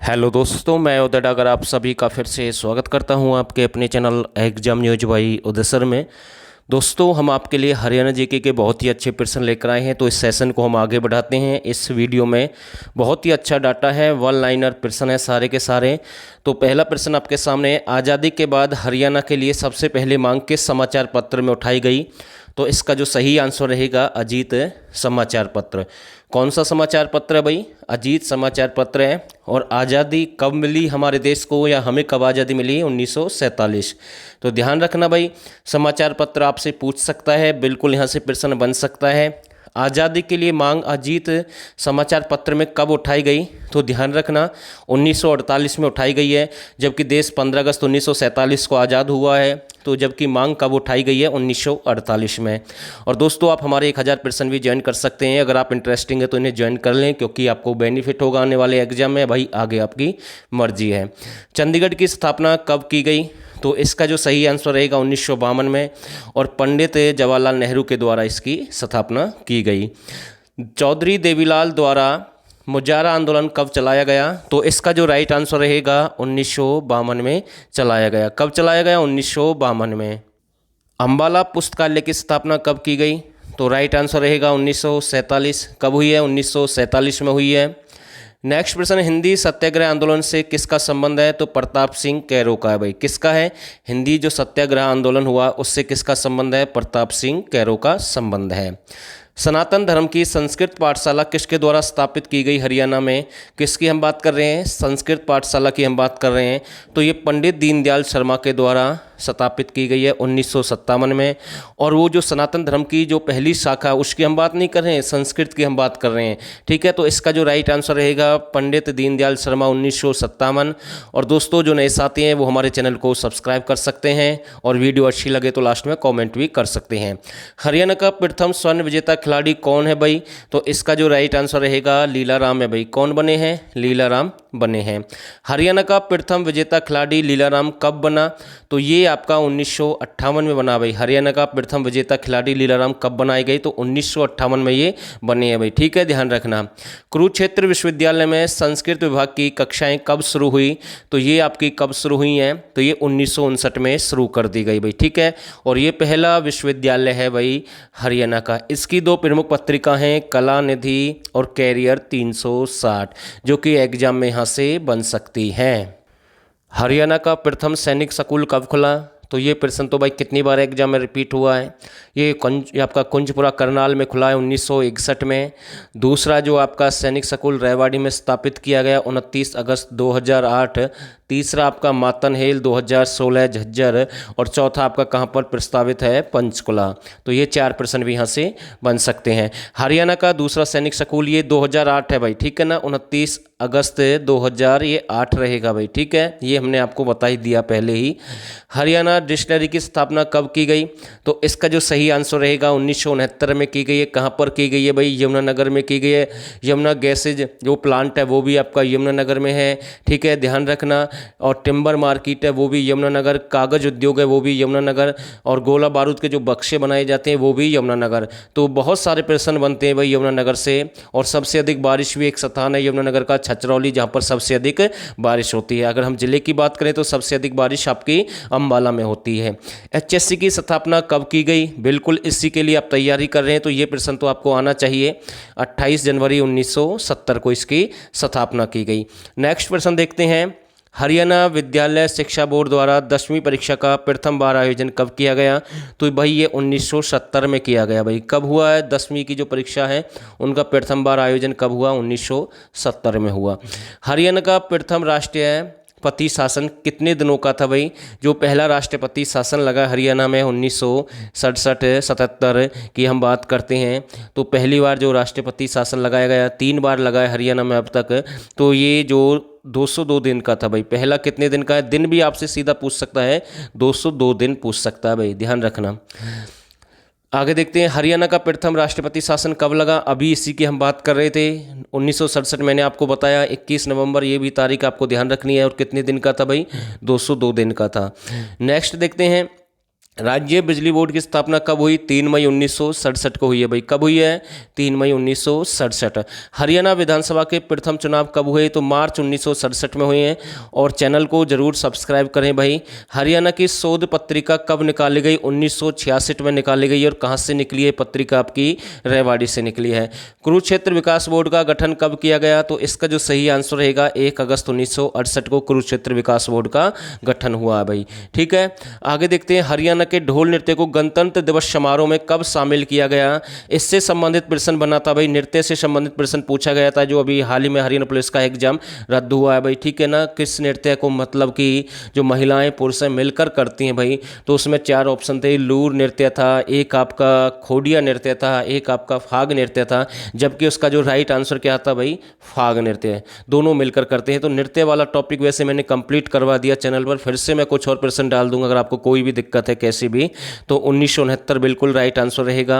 Hello दोस्तों, मैं उदय डागर आप सभी का फिर से स्वागत करता हूं आपके अपने channel exam news by Uday sir में। दोस्तों, हम आपके लिए हरियाणा जीके के बहुत ही अच्छे प्रश्न लेकर आए हैं, तो इस सेशन को हम आगे बढ़ाते हैं। इस वीडियो में बहुत ही अच्छा डाटा है, वन लाइनर प्रश्न है सारे के सारे। तो पहला प्रश्न आपके सामने, आज़ादी के बाद हरियाणा के लिए सबसे पहले मांग किस समाचार पत्र में उठाई गई? तो इसका जो सही आंसर रहेगा अजीत समाचार पत्र। कौन सा समाचार पत्र है भाई? अजीत समाचार पत्र है। और आज़ादी कब मिली हमारे देश को, या हमें कब आज़ादी मिली? 1947। तो ध्यान रखना भाई, समाचार पत्र आपसे पूछ सकता है, बिल्कुल यहाँ से प्रश्न बन सकता है। आज़ादी के लिए मांग अजीत समाचार पत्र में कब उठाई गई? तो ध्यान रखना 1948 में उठाई गई है, जबकि देश 15 अगस्त 1947 को आज़ाद हुआ है। तो जबकि मांग कब उठाई गई है? 1948 में। और दोस्तों, आप हमारे 1000 प्रश्न भी ज्वाइन कर सकते हैं। अगर आप इंटरेस्टिंग है तो इन्हें ज्वाइन कर लें, क्योंकि आपको बेनिफिट होगा आने वाले एग्जाम में। भाई आगे आपकी मर्जी है। चंडीगढ़ की स्थापना कब की गई? तो इसका जो सही आंसर रहेगा 1952 में, और पंडित जवाहरलाल नेहरू के द्वारा इसकी स्थापना की गई। चौधरी देवीलाल द्वारा मुजारा आंदोलन कब चलाया गया? तो इसका जो राइट आंसर रहेगा 1952 में चलाया गया। कब चलाया गया? 1952 में। अम्बाला पुस्तकालय की स्थापना कब की गई? तो राइट आंसर रहेगा 1947। कब हुई है? 1947 में हुई है। नेक्स्ट प्रश्न, हिंदी सत्याग्रह आंदोलन से किसका संबंध है? तो प्रताप सिंह कैरो का है भाई। किसका है? हिंदी जो सत्याग्रह आंदोलन हुआ उससे किसका संबंध है? प्रताप सिंह कैरो का संबंध है। सनातन धर्म की संस्कृत पाठशाला किसके द्वारा स्थापित की गई हरियाणा में? किसकी हम बात कर रहे हैं? संस्कृत पाठशाला की हम बात कर रहे हैं। तो ये पंडित दीनदयाल शर्मा के द्वारा स्थापित की गई है 1957 में। और वो जो सनातन धर्म की जो पहली शाखा, उसकी हम बात नहीं कर रहे हैं, संस्कृत की हम बात कर रहे हैं। ठीक है, तो इसका जो राइट आंसर रहेगा पंडित दीनदयाल शर्मा 1957। और दोस्तों, जो नए साथी हैं वो हमारे चैनल को सब्सक्राइब कर सकते हैं, और वीडियो अच्छी लगे तो लास्ट में कॉमेंट भी कर सकते हैं। हरियाणा का प्रथम स्वर्ण विजेता खिलाड़ी कौन है भाई? तो इसका जो राइट आंसर रहेगा लीलाराम है भाई। कौन बने हैं? लीलाराम बने हैं। हरियाणा का प्रथम विजेता खिलाड़ी लीलाराम कब बना? तो ये आपका 1958 में बना भाई। हरियाणा का प्रथम विजेता खिलाड़ी लीलाराम कब बनाए गए? तो 1958 में ये बने हैं भाई। ठीक है, ध्यान रखना। कुरुक्षेत्र विश्वविद्यालय में संस्कृत विभाग की कक्षाएं कब शुरू हुई? तो ये आपकी कब शुरू हुई हैं? तो ये 1959 में शुरू कर दी गई भाई। ठीक है, और ये पहला विश्वविद्यालय है भाई हरियाणा का। इसकी दो प्रमुख पत्रिका हैं, कला निधि और कैरियर 360, जो कि एग्जाम में यहाँ से बन सकती हैं। हरियाणा का प्रथम सैनिक स्कूल कब खुला? तो ये प्रश्न तो भाई कितनी बार एग्जाम में रिपीट हुआ है। ये आपका कुंजपुरा करनाल में खुला है 1961 में। दूसरा जो आपका सैनिक स्कूल रेवाड़ी में स्थापित किया गया 29 अगस्त 2008। तीसरा आपका मातनहेल 2016 झज्जर। और चौथा आपका कहाँ पर प्रस्तावित है? पंचकुला। तो ये 4 प्रश्न भी यहाँ से बन सकते हैं। हरियाणा का दूसरा सैनिक स्कूल ये 2008 है भाई। ठीक है ना, 29 अगस्त 2008 रहेगा भाई। ठीक है, ये हमने आपको बता ही दिया पहले ही। हरियाणा डिस्टिलरी की स्थापना कब की गई? तो इसका जो सही आंसर रहेगा 1969 में की गई है। कहाँ पर की गई है भाई? यमुनानगर में की गई है। यमुना गैसेज जो प्लांट है वो भी आपका यमुनानगर में है। ठीक है, ध्यान रखना। और टिम्बर मार्केट है वो भी यमुनानगर। कागज़ उद्योग है वो भी यमुनानगर। और गोला बारूद के जो बक्से बनाए जाते हैं वो भी यमुनानगर। तो बहुत सारे प्रश्न बनते हैं भाई यमुनानगर से। और सबसे अधिक बारिश भी एक स्थान है यमुनानगर का, छछरौली, जहाँ पर सबसे अधिक बारिश होती है। अगर हम जिले की बात करें तो सबसे अधिक बारिश आपकी अम्बाला में होती है। एचएससी की स्थापना कब की गई? बिल्कुल इसी के लिए आप तैयारी कर रहे हैं तो ये प्रश्न तो आपको आना चाहिए। 28 जनवरी 1970 को इसकी स्थापना की गई। नेक्स्ट प्रश्न देखते हैं, हरियाणा विद्यालय शिक्षा बोर्ड द्वारा 10वीं परीक्षा का प्रथम बार आयोजन कब किया गया? तो भाई ये 1970 में किया गया भाई। कब हुआ है 10वीं की जो परीक्षा है उनका प्रथम बार आयोजन कब हुआ? 1970 में हुआ। हरियाणा का प्रथम राष्ट्रीय पति शासन कितने दिनों का था भाई? जो पहला राष्ट्रपति शासन लगा हरियाणा में 1967 की हम बात करते हैं, तो पहली बार जो राष्ट्रपति शासन लगाया गया, 3 बार लगा है हरियाणा में अब तक। तो ये जो 202 दिन का था भाई। पहला कितने दिन का है? दिन भी आपसे सीधा पूछ सकता है, 202 दिन पूछ सकता है भाई, ध्यान रखना। आगे देखते हैं, हरियाणा का प्रथम राष्ट्रपति शासन कब लगा? अभी इसी की हम बात कर रहे थे, 1967। मैंने आपको बताया 21 नवंबर, ये भी तारीख आपको ध्यान रखनी है। और कितने दिन का था भाई? 202 दिन का था। नेक्स्ट देखते हैं, राज्य बिजली बोर्ड की स्थापना कब हुई? 3 मई 1967 को हुई है भाई। कब हुई है? 3 मई 1967। हरियाणा विधानसभा के प्रथम चुनाव कब हुए? तो मार्च 1967 में हुए हैं। और चैनल को जरूर सब्सक्राइब करें भाई। हरियाणा की शोध पत्रिका कब निकाली गई? 1966 में निकाली गई। और कहाँ से निकली है पत्रिका? आपकी रेवाड़ी से निकली है। कुरुक्षेत्र विकास बोर्ड का गठन कब किया गया? तो इसका जो सही आंसर रहेगा 1 अगस्त 1968 को कुरुक्षेत्र विकास बोर्ड का गठन हुआ है भाई। ठीक है, आगे देखते हैं। हरियाणा के ढोल नृत्य को गणतंत्र दिवस समारोह में कब शामिल किया गया? इससे संबंधित प्रश्न बना था भाई। नृत्य से संबंधित प्रश्न पूछा गया था, जो अभी हाल ही में हरियाणा पुलिस का एग्जाम रद्द हुआ है भाई। ठीक है ना। किस नृत्य को, मतलब कि जो महिलाएं पुरुष मिलकर करती हैं भाई, तो उसमें 4 ऑप्शन थे। लूर नृत्य था, एक आपका खोडिया नृत्य था, एक आपका फाग नृत्य था, जबकि उसका जो राइट आंसर क्या था भाई? फाग नृत्य। दोनों मिलकर करते हैं। तो नृत्य वाला टॉपिक वैसे मैंने कंप्लीट करवा दिया चैनल पर, फिर से मैं कुछ और प्रश्न डाल दूंगा अगर आपको कोई भी दिक्कत है कैसी भी। तो 1969 बिल्कुल राइट आंसर रहेगा।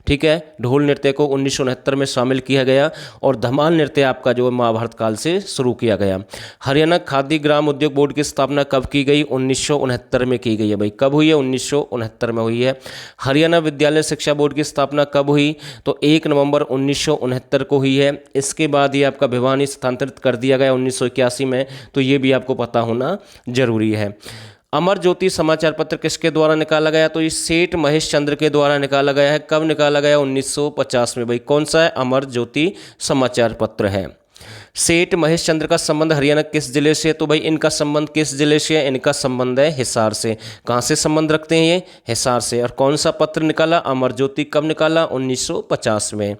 ठीक है, ढोल नृत्य को 1969 में शामिल किया गया। और धमाल नृत्य आपका जो महाभारत काल से शुरू किया गया। हरियाणा खादी ग्राम उद्योग बोर्ड की स्थापना कब की गई? 1969 में की गई है भाई। कब हुई है? 1969 में हुई है। हरियाणा विद्यालय शिक्षा बोर्ड की स्थापना कब हुई? तो 1 नवंबर 1969 को हुई है। इसके बाद ये आपका भिवानी स्थानांतरित कर दिया गया 1981 में। तो ये भी आपको पता होना जरूरी है। अमर ज्योति समाचार पत्र किसके द्वारा निकाला गया? तो ये सेठ महेश चंद्र के द्वारा निकाला गया है। कब निकाला गया? 1950 में भाई। कौन सा है? अमर ज्योति समाचार पत्र है। सेठ महेश चंद्र का संबंध हरियाणा किस जिले से है? तो भाई इनका संबंध किस जिले से है? इनका संबंध है हिसार से। कहाँ से संबंध रखते हैं ये? हिसार से। और कौन सा पत्र निकाला? अमर ज्योति। कब निकाला? 1950 में।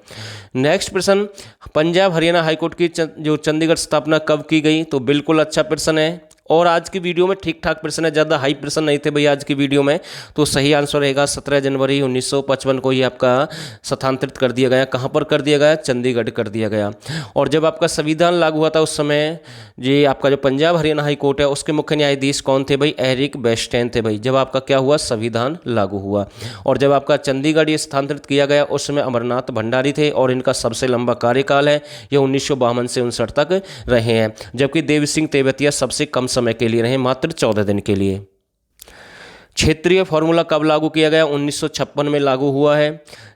नेक्स्ट प्रश्न, पंजाब हरियाणा हाईकोर्ट की जो चंडीगढ़ स्थापना कब की गई? तो बिल्कुल अच्छा प्रश्न है। और आज की वीडियो में ठीक ठाक प्रश्न है, ज़्यादा हाई प्रश्न नहीं थे भाई आज की वीडियो में। तो सही आंसर रहेगा 17 जनवरी 1955 को ही आपका स्थानांतरित कर दिया गया। कहाँ पर कर दिया गया? चंडीगढ़ कर दिया गया। और जब आपका संविधान लागू हुआ था उस समय ये आपका जो पंजाब हरियाणा हाई कोर्ट है उसके मुख्य न्यायाधीश कौन थे भाई? एरिक बेस्टैन थे भाई, जब आपका क्या हुआ? संविधान लागू हुआ। और जब आपका चंडीगढ़ ये स्थानांतरित किया गया उस समय अमरनाथ भंडारी थे। और इनका सबसे लंबा कार्यकाल है, ये 1952 से 1959 तक रहे हैं। जबकि देव सिंह तेवतिया सबसे कम समय के लिए रहे, मात्र 14 दिन के लिए। क्षेत्रीय फॉर्मूला कब लागू किया गया? 1956 में लागू हुआ है।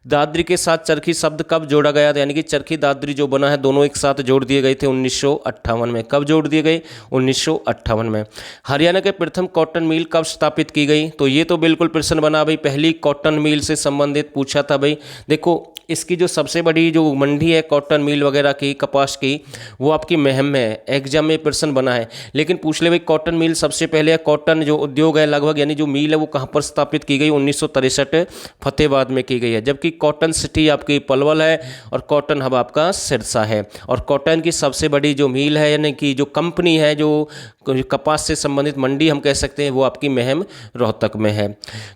दादरी के साथ चरखी शब्द कब जोड़ा गया था? यानी कि चरखी दादरी जो बना है दोनों एक साथ जोड़ दिए गए थे 1958 में। कब जोड़ दिए गए? 1958 में। हरियाणा के प्रथम कॉटन मिल कब स्थापित की गई? तो ये तो बिल्कुल प्रश्न बना भाई, पहली कॉटन मिल से संबंधित पूछा था भाई। देखो इसकी जो सबसे बड़ी जो मंडी है कॉटन मिल वगैरह की, कपास की, वो आपकी महम में है। एग्जाम में प्रश्न बना है। लेकिन पूछ ले भाई कॉटन मिल सबसे पहले, कॉटन जो उद्योग है लगभग यानी जो मिल है वो कहाँ पर स्थापित की गई? 1963 फतेहाबाद में की गई है। जबकि कॉटन सिटी आपकी पलवल है और कॉटन हब आपका सिरसा है। और कॉटन की सबसे बड़ी जो मिल है यानी कि जो कंपनी है जो कपास से संबंधित मंडी हम कह सकते हैं वो आपकी महम रोहतक में है।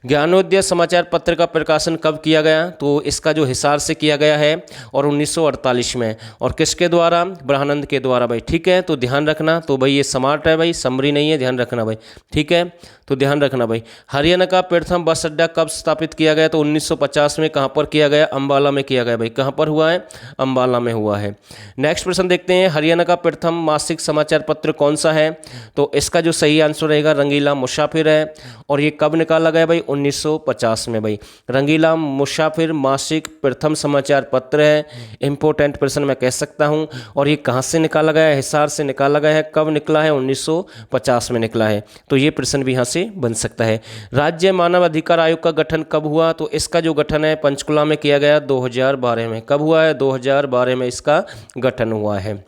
ज्ञानोदय समाचार पत्र का प्रकाशन कब किया गया? तो इसका जो हिसार से किया गया है और 1948 में। और किसके द्वारा? ब्रह्मानंद के द्वारा भाई। ठीक है, तो ध्यान रखना। तो भाई ये स्मार्ट है भाई, समरी नहीं है, ध्यान रखना भाई। ठीक है, तो ध्यान रखना भाई। हरियाणा का प्रथम बस अड्डा कब स्थापित किया गया? तो 1950 में। कहाँ पर किया गया? अंबाला में किया गया भाई। कहाँ पर हुआ है? अंबाला में हुआ है। नेक्स्ट प्रश्न देखते हैं, हरियाणा का प्रथम मासिक समाचार पत्र कौन सा है? तो इसका जो सही आंसर रहेगा रंगीला मुसाफिर है। और ये कब निकाला गया भाई? 1950 में भाई। रंगीला मुसाफिर मासिक प्रथम समाचार पत्र है। इंपॉर्टेंट प्रश्न मैं कह सकता हूं। और ये कहाँ से निकाला गया है? हिसार से निकाला गया है। कब निकला है? 1950 में निकला है। तो ये प्रश्न भी यहाँ से बन सकता है। राज्य मानव अधिकार आयोग का गठन कब हुआ? तो इसका जो गठन है पंचकुला में किया गया 2012 में। कब हुआ है? 2012 में इसका गठन हुआ है।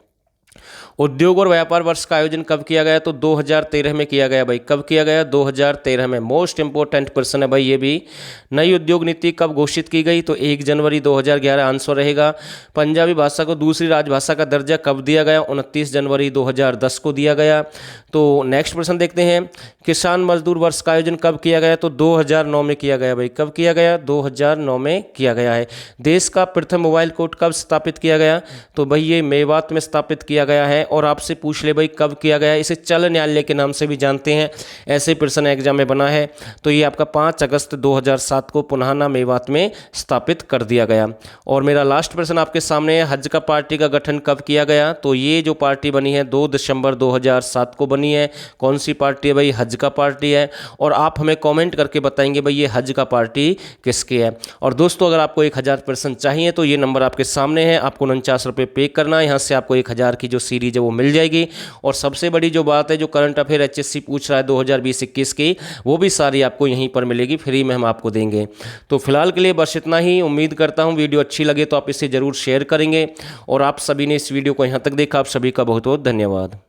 उद्योग और व्यापार वर्ष का आयोजन कब किया गया? तो 2013 में किया गया भाई। कब किया गया? 2013 में। मोस्ट इंपोर्टेंट प्रश्न है भाई ये भी। नई उद्योग नीति कब घोषित की गई? तो 1 जनवरी 2011 आंसर रहेगा। पंजाबी भाषा को दूसरी राजभाषा का दर्जा कब दिया गया? 29 जनवरी 2010 को दिया गया। तो नेक्स्ट प्रश्न देखते हैं, किसान मजदूर वर्ष का आयोजन कब किया गया? तो 2009 में किया गया भाई। कब किया गया? 2009 में किया गया है। देश का प्रथम मोबाइल कोर्ट कब स्थापित किया गया? तो भाई ये मेवात में स्थापित किया गया है और आपसे पूछ ले भाई कब किया गया है। इसे चल न्यायालय के नाम से भी जानते हैं। ऐसे प्रश्न एग्जाम में बना है। तो ये आपका 5 अगस्त 2007 को पुनाहाना मेवात में स्थापित कर दिया गया। और मेरा लास्ट प्रश्न आपके सामने है, हज का पार्टी का गठन कब किया गया। तो ये जो पार्टी बनी है 2 दिसंबर 2007 को बनी है। कौन सी पार्टी है भाई, हज का पार्टी है। और आप हमें कमेंट करके बताएंगे भाई ये हज का पार्टी किसकी है। और दोस्तों अगर आपको 1000 प्रश्न चाहिए तो ये नंबर आपके सामने है, आपको 49 रुपये पे करना है। यहाँ से आपको 1000 की जो सीरीज है वो मिल जाएगी। और सबसे बड़ी जो बात है, जो करंट अफेयर HSC पूछ रहा है 2020-21 की, वो भी सारी आपको यहीं पर मिलेगी, फ्री में हम आपको देंगे। तो फिलहाल के लिए बस इतना ही। उम्मीद करता हूँ वीडियो अच्छी लगे तो आप इसे ज़रूर शेयर करेंगे। और आप सभी ने इस वीडियो को यहाँ तक देखा, आप सभी का बहुत बहुत धन्यवाद।